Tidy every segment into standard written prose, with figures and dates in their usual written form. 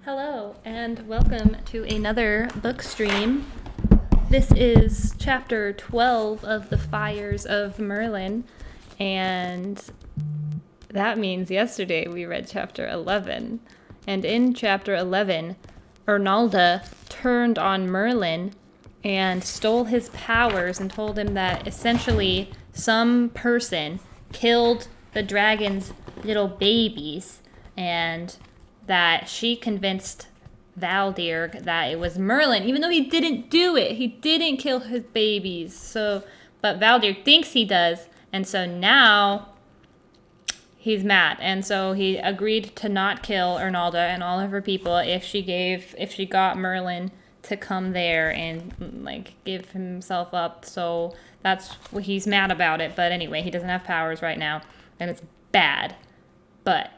Hello, and welcome to another book stream. This is chapter 12 of The Fires of Merlin, and that means yesterday we read chapter 11. And in chapter 11, Ernalda turned on Merlin and stole his powers and told him that essentially some person killed the dragon's little babies, and that she convinced Valdir that it was Merlin, even though he didn't do it. He didn't kill his babies. But Valdir thinks he does, and so now he's mad. And so he agreed to not kill Ernalda and all of her people if she got Merlin to come there and give himself up. So that's what he's mad about it. But anyway, he doesn't have powers right now, and it's bad. But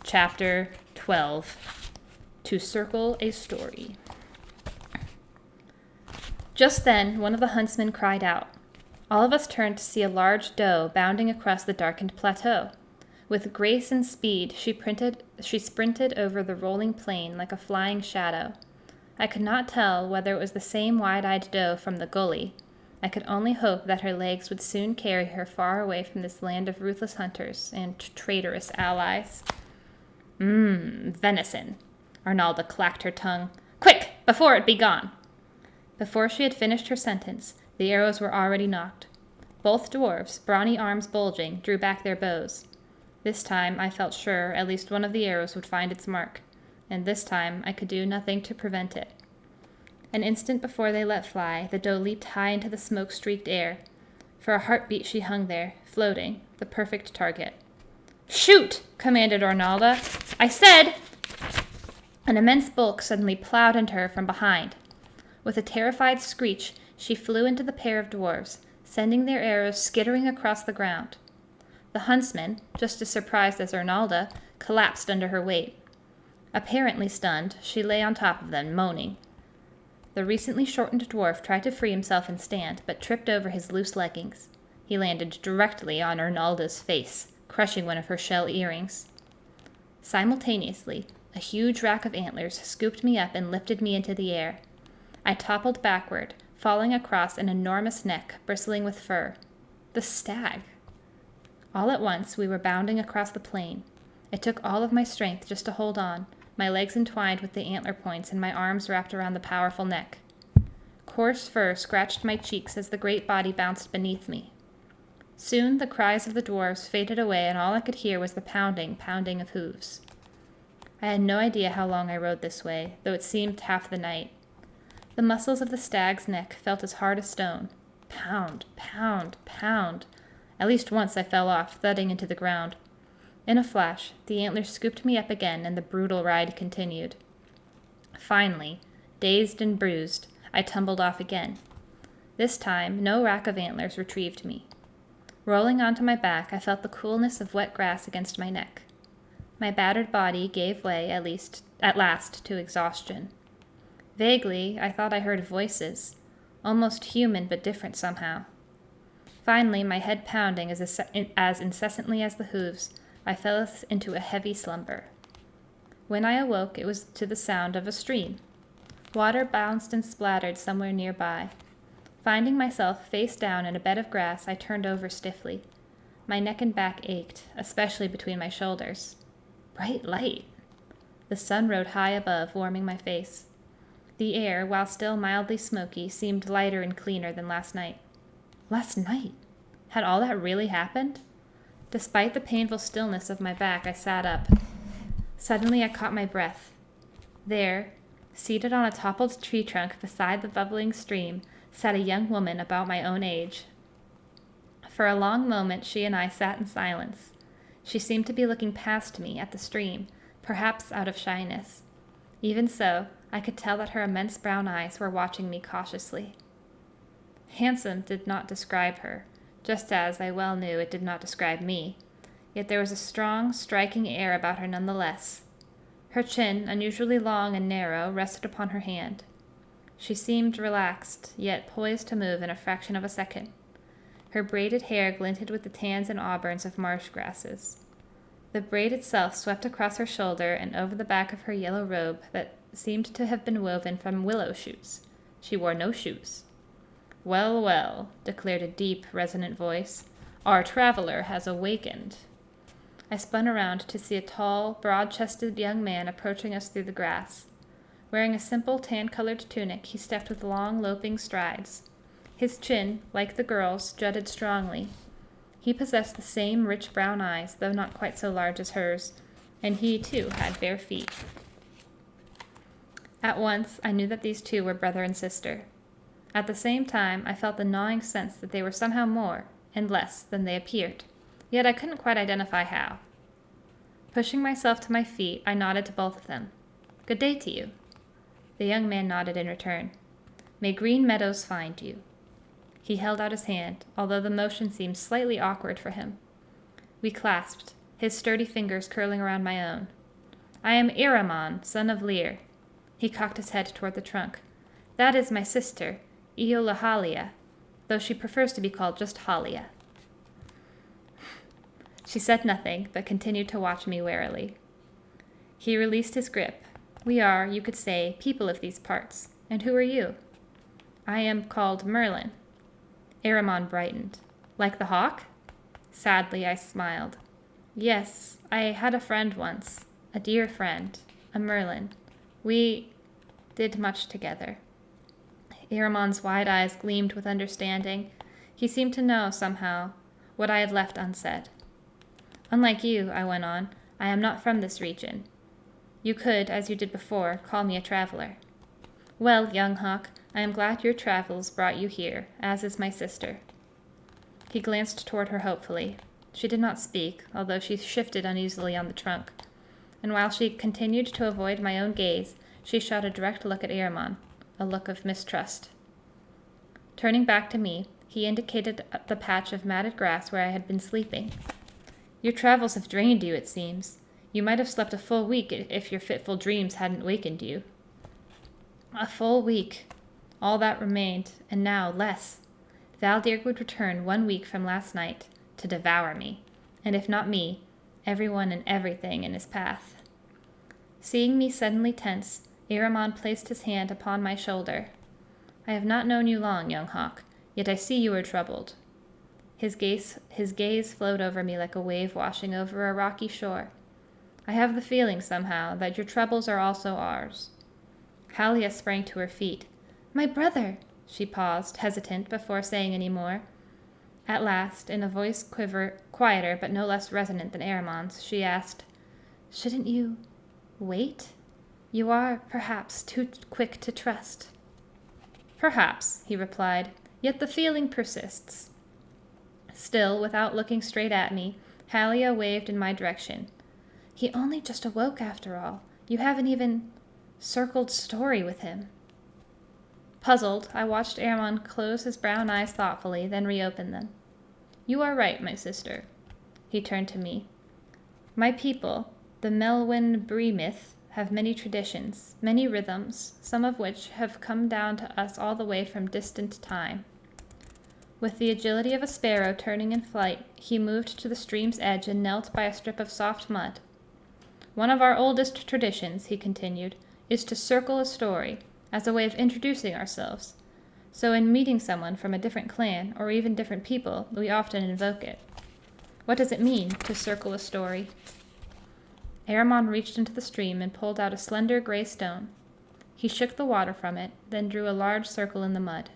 chapter 12, To Circle a Story. Just then, one of the huntsmen cried out. All of us turned to see a large doe bounding across the darkened plateau. With grace and speed, she sprinted over the rolling plain like a flying shadow. I could not tell whether it was the same wide-eyed doe from the gully. I could only hope that her legs would soon carry her far away from this land of ruthless hunters and traitorous allies. Venison. Arnalda clacked her tongue. Quick, before it be gone. Before she had finished her sentence, the arrows were already nocked. Both dwarves, brawny arms bulging, drew back their bows. This time I felt sure at least one of the arrows would find its mark, and this time I could do nothing to prevent it. An instant before they let fly, the doe leaped high into the smoke-streaked air. For a heartbeat she hung there, floating, the perfect target. Shoot! Commanded Arnalda. I said! An immense bulk suddenly plowed into her from behind. With a terrified screech, she flew into the pair of dwarves, sending their arrows skittering across the ground. The huntsman, just as surprised as Arnalda, collapsed under her weight. Apparently stunned, she lay on top of them, moaning. The recently shortened dwarf tried to free himself and stand, but tripped over his loose leggings. He landed directly on Arnalda's face, crushing one of her shell earrings. Simultaneously, a huge rack of antlers scooped me up and lifted me into the air. I toppled backward, falling across an enormous neck bristling with fur. The stag. All at once, we were bounding across the plain. It took all of my strength just to hold on, my legs entwined with the antler points and my arms wrapped around the powerful neck. Coarse fur scratched my cheeks as the great body bounced beneath me. Soon the cries of the dwarves faded away, and all I could hear was the pounding of hooves. I had no idea how long I rode this way, though it seemed half the night. The muscles of the stag's neck felt as hard as stone. Pound, pound, pound. At least once I fell off, thudding into the ground. In a flash, the antlers scooped me up again, and the brutal ride continued. Finally, dazed and bruised, I tumbled off again. This time, no rack of antlers retrieved me. Rolling onto my back, I felt the coolness of wet grass against my neck. My battered body gave way, at last, to exhaustion. Vaguely, I thought I heard voices, almost human but different somehow. Finally, my head pounding as incessantly as the hooves, I fell into a heavy slumber. When I awoke, it was to the sound of a stream. Water bounced and splattered somewhere nearby. Finding myself face down in a bed of grass, I turned over stiffly. My neck and back ached, especially between my shoulders. Bright light. The sun rode high above, warming my face. The air, while still mildly smoky, seemed lighter and cleaner than last night. Last night? Had all that really happened? Despite the painful stillness of my back, I sat up. Suddenly I caught my breath. There, seated on a toppled tree trunk beside the bubbling stream, sat a young woman about my own age. For a long moment she and I sat in silence. She seemed to be looking past me at the stream, perhaps out of shyness. Even so, I could tell that her immense brown eyes were watching me cautiously. Handsome did not describe her, just as I well knew it did not describe me, yet there was a strong, striking air about her nonetheless. Her chin, unusually long and narrow, rested upon her hand. She seemed relaxed, yet poised to move in a fraction of a second. Her braided hair glinted with the tans and auburns of marsh grasses. The braid itself swept across her shoulder and over the back of her yellow robe that seemed to have been woven from willow shoots. She wore no shoes. "Well, well," declared a deep, resonant voice, "our traveler has awakened." I spun around to see a tall, broad-chested young man approaching us through the grass. Wearing a simple tan-colored tunic, he stepped with long, loping strides. His chin, like the girl's, jutted strongly. He possessed the same rich brown eyes, though not quite so large as hers, and he, too, had bare feet. At once, I knew that these two were brother and sister. At the same time, I felt the gnawing sense that they were somehow more and less than they appeared, yet I couldn't quite identify how. Pushing myself to my feet, I nodded to both of them. "Good day to you." The young man nodded in return. "May green meadows find you." He held out his hand, although the motion seemed slightly awkward for him. We clasped, his sturdy fingers curling around my own. "I am Iramon, son of Lear." He cocked his head toward the trunk. "That is my sister, Iolahalia, though she prefers to be called just Halia." She said nothing, but continued to watch me warily. He released his grip. "We are, you could say, people of these parts. And who are you?" "I am called Merlin." Aramon brightened. "Like the hawk?" Sadly, I smiled. "Yes, I had a friend once, a dear friend, a Merlin. We did much together." Aramon's wide eyes gleamed with understanding. He seemed to know, somehow, what I had left unsaid. "Unlike you," I went on, "I am not from this region. You could, as you did before, call me a traveler." "Well, young hawk, I am glad your travels brought you here, as is my sister." He glanced toward her hopefully. She did not speak, although she shifted uneasily on the trunk, and while she continued to avoid my own gaze, she shot a direct look at Aramon, a look of mistrust. Turning back to me, he indicated the patch of matted grass where I had been sleeping. "Your travels have drained you, it seems. You might have slept a full week if your fitful dreams hadn't wakened you." A full week. All that remained, and now less. Valdir would return 1 week from last night to devour me, and if not me, everyone and everything in his path. Seeing me suddenly tense, Aramon placed his hand upon my shoulder. "I have not known you long, young hawk, yet I see you are troubled." His gaze flowed over me like a wave washing over a rocky shore. "I have the feeling, somehow, that your troubles are also ours." Halia sprang to her feet. "My brother!" She paused, hesitant, before saying any more. At last, in a voice quieter but no less resonant than Aramon's, she asked, "Shouldn't you wait? You are, perhaps, too quick to trust." "Perhaps," he replied, "yet the feeling persists." Still, without looking straight at me, Halia waved in my direction. "He only just awoke, after all. You haven't even circled story with him." Puzzled, I watched Aramon close his brown eyes thoughtfully, then reopen them. "You are right, my sister." He turned to me. "My people, the Melwyn Bremyth, have many traditions, many rhythms, some of which have come down to us all the way from distant time." With the agility of a sparrow turning in flight, he moved to the stream's edge and knelt by a strip of soft mud. "One of our oldest traditions," he continued, "is to circle a story, as a way of introducing ourselves. So in meeting someone from a different clan, or even different people, we often invoke it." "What does it mean, to circle a story?" Aramon reached into the stream and pulled out a slender gray stone. He shook the water from it, then drew a large circle in the mud.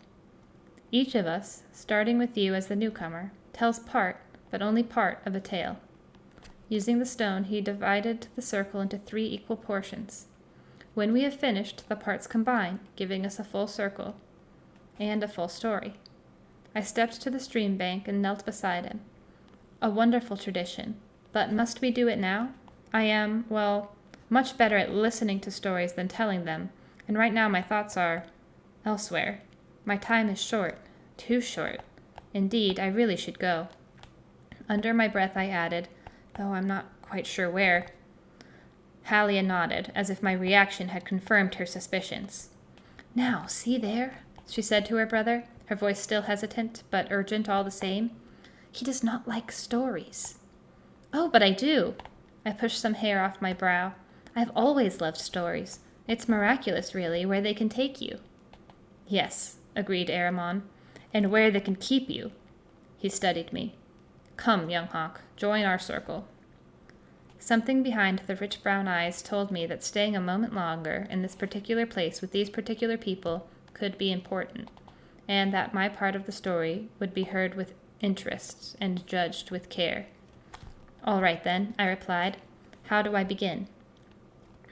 "Each of us, starting with you as the newcomer, tells part, but only part, of a tale." Using the stone, he divided the circle into 3 equal portions. When we have finished, the parts combine, giving us a full circle and a full story. I stepped to the stream bank and knelt beside him. "A wonderful tradition, but must we do it now? I am, well, much better at listening to stories than telling them, and right now my thoughts are elsewhere. My time is short, too short. Indeed, I really should go." Under my breath I added, though I'm not quite sure where. Halia nodded, as if my reaction had confirmed her suspicions. "Now, see there," she said to her brother, her voice still hesitant, but urgent all the same. "He does not like stories." "Oh, but I do." I pushed some hair off my brow. I've always loved stories. It's miraculous, really, where they can take you. Yes, agreed Aramon, and where they can keep you. He studied me. Come, young hawk, join our circle. Something behind the rich brown eyes told me that staying a moment longer in this particular place with these particular people could be important, and that my part of the story would be heard with interest and judged with care. All right, then, I replied. How do I begin?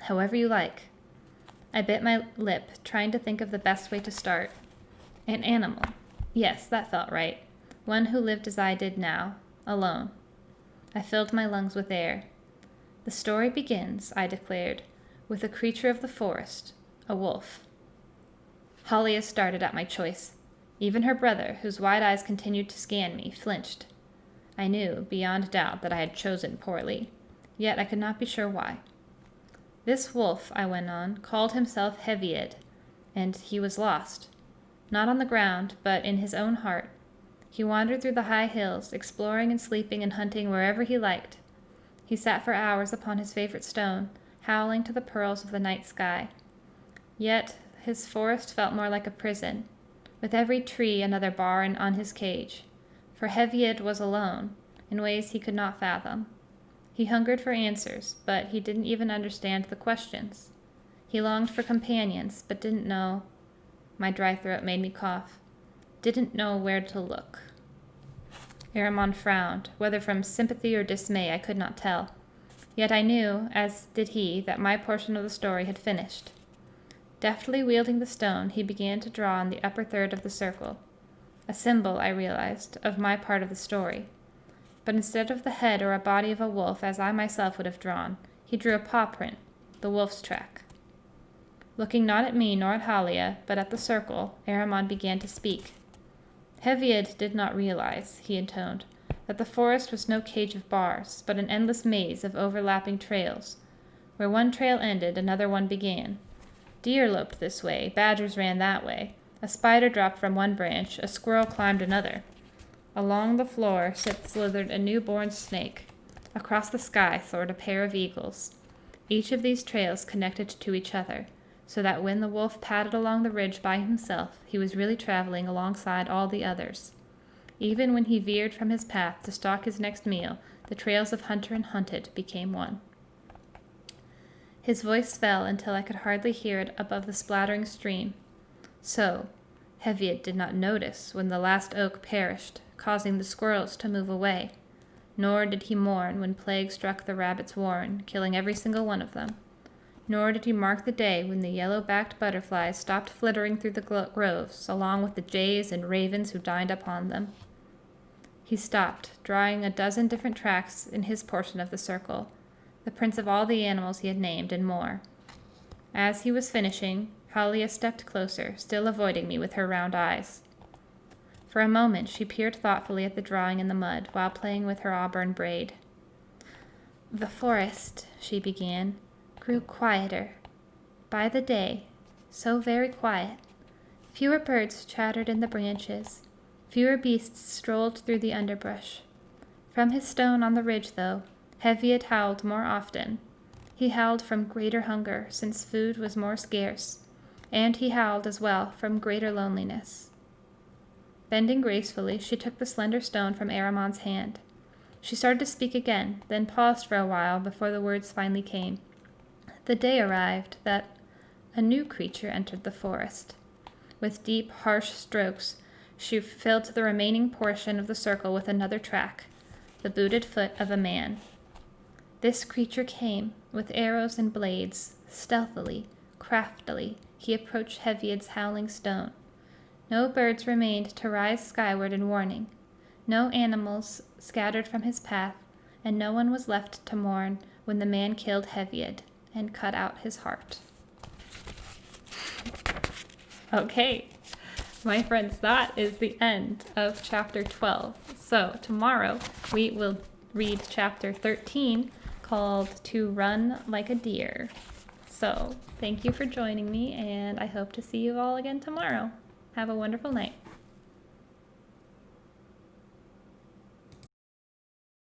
However you like. I bit my lip, trying to think of the best way to start. An animal. Yes, that felt right. One who lived as I did now, alone. I filled my lungs with air. The story begins, I declared, with a creature of the forest, a wolf. Halia started at my choice. Even her brother, whose wide eyes continued to scan me, flinched. I knew, beyond doubt, that I had chosen poorly, yet I could not be sure why. This wolf, I went on, called himself Heviad, and he was lost. Not on the ground, but in his own heart. He wandered through the high hills, exploring and sleeping and hunting wherever he liked. He sat for hours upon his favorite stone, howling to the pearls of the night sky. Yet his forest felt more like a prison, with every tree another bar on his cage. For Heviad was alone, in ways he could not fathom. He hungered for answers, but he didn't even understand the questions. He longed for companions, but didn't know. My dry throat made me cough. Didn't know where to look. Aramon frowned, whether from sympathy or dismay I could not tell. Yet I knew, as did he, that my portion of the story had finished. Deftly wielding the stone, he began to draw on the upper third of the circle. A symbol, I realized, of my part of the story. But instead of the head or a body of a wolf, as I myself would have drawn, he drew a paw print, the wolf's track. Looking not at me nor at Halia, but at the circle, Aramon began to speak. Heviad did not realize, he intoned, that the forest was no cage of bars, but an endless maze of overlapping trails. Where one trail ended, another one began. Deer loped this way, badgers ran that way. A spider dropped from one branch, a squirrel climbed another. Along the floor slithered a newborn snake. Across the sky soared a pair of eagles. Each of these trails connected to each other, so that when the wolf padded along the ridge by himself, he was really traveling alongside all the others. Even when he veered from his path to stalk his next meal, the trails of hunter and hunted became one. His voice fell until I could hardly hear it above the splattering stream. So, Heviad did not notice when the last oak perished, causing the squirrels to move away, nor did he mourn when plague struck the rabbits' warren, killing every single one of them. Nor did he mark the day when the yellow-backed butterflies stopped flittering through the groves, along with the jays and ravens who dined upon them. He stopped, drawing a dozen different tracks in his portion of the circle, the prints of all the animals he had named, and more. As he was finishing, Halia stepped closer, still avoiding me with her round eyes. For a moment she peered thoughtfully at the drawing in the mud, while playing with her auburn braid. "The forest," she began, "grew quieter. By the day, so very quiet. Fewer birds chattered in the branches. Fewer beasts strolled through the underbrush. From his stone on the ridge, though, Heviad howled more often. He howled from greater hunger, since food was more scarce, and he howled as well from greater loneliness." Bending gracefully, she took the slender stone from Aramon's hand. She started to speak again, then paused for a while before the words finally came. The day arrived that a new creature entered the forest. With deep, harsh strokes, she filled the remaining portion of the circle with another track, the booted foot of a man. This creature came, with arrows and blades. Stealthily, craftily, he approached Heviad's howling stone. No birds remained to rise skyward in warning. No animals scattered from his path, and no one was left to mourn when the man killed Heviad and cut out his heart. Okay, my friends, that is the end of chapter 12. So tomorrow we will read chapter 13 called To Run Like a Deer. So thank you for joining me, and I hope to see you all again tomorrow. Have a wonderful night.